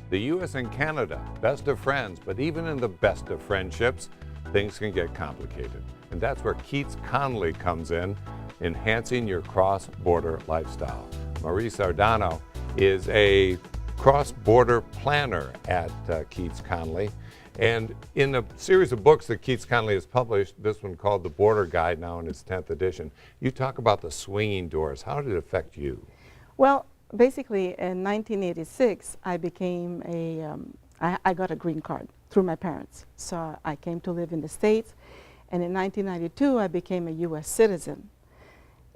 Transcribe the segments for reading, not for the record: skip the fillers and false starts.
The U.S. and Canada, best of friends, but even in the best of friendships, things can get complicated. And that's where KeatsConnelly comes in, enhancing your cross-border lifestyle. Marie Sardano is a cross-border planner at KeatsConnelly. And in a series of books that KeatsConnelly has published, this one called The Border Guide, now in its 10th edition, you talk about the swinging doors. How did it affect you? Well, basically in 1986, I became I got a green card through my parents. So I came to live in the States, and in 1992, I became a U.S. citizen.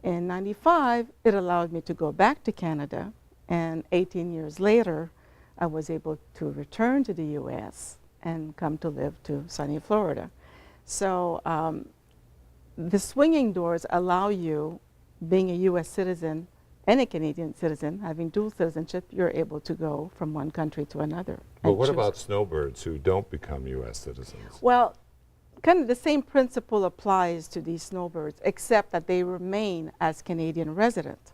In 95, it allowed me to go back to Canada, and 18 years later, I was able to return to the U.S. and come to live to sunny Florida. So the swinging doors allow you, being a U.S. citizen and a Canadian citizen, having dual citizenship, you're able to go from one country to another. But what about snowbirds who don't become U.S. citizens? Well, kind of the same principle applies to these snowbirds, except that they remain as Canadian residents.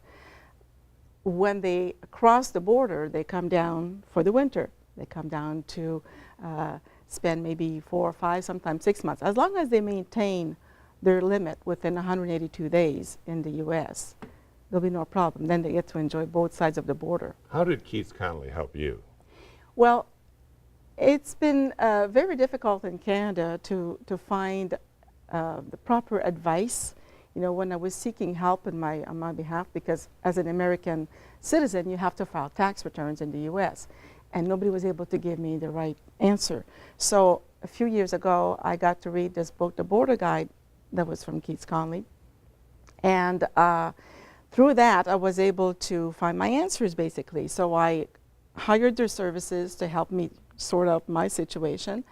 When they cross the border, they come down for the winter. They come down to spend maybe 4 or 5, sometimes 6 months, as long as they maintain their limit within 182 days in the U.S. There'll be no problem. Then they get to enjoy both sides of the border. How did KeatsConnelly help you? Well, it's been very difficult in Canada to find the proper advice. You know, when I was seeking help on my behalf, because as an American citizen, you have to file tax returns in the U.S., and nobody was able to give me the right answer. So a few years ago, I got to read this book, The Border Guide, that was from KeatsConnelly, and through that, I was able to find my answers, basically. So I hired their services to help me sort out my situation.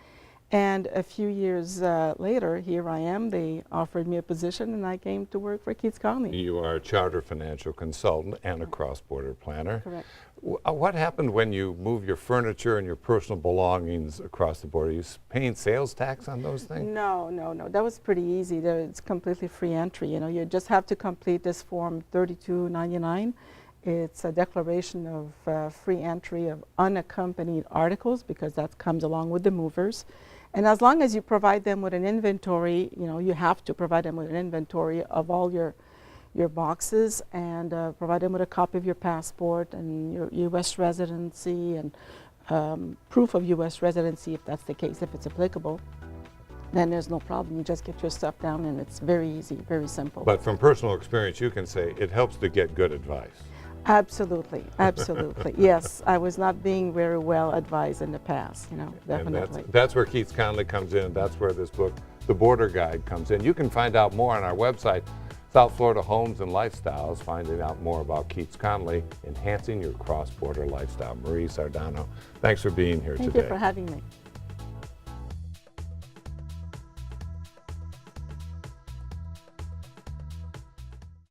And a few years later, here I am. They offered me a position, and I came to work for KeatsConnelly. You are a chartered financial consultant and a cross-border planner. Correct. What happened when you move your furniture and your personal belongings across the border? Are you paying sales tax on those things? No, no, no. That was pretty easy. It's completely free entry. You know, you just have to complete this form 3299. It's a declaration of free entry of unaccompanied articles, because that comes along with the movers. And as long as you provide them with an inventory, you know, you have to provide them with an inventory of all your boxes, and provide them with a copy of your passport and your U.S. residency and proof of U.S. residency, if that's the case, if it's applicable. Then there's no problem. You just get your stuff down, and it's very easy, very simple. But from personal experience, you can say it helps to get good advice. Absolutely, absolutely. Yes, I was not being very well advised in the past, you know, definitely. And that's where KeatsConnelly comes in. That's where this book, The Border Guide, comes in. You can find out more on our website, South Florida Homes and Lifestyles, finding out more about KeatsConnelly, enhancing your cross-border lifestyle. Marie Sardano, thanks for being here today. Thank you for having me.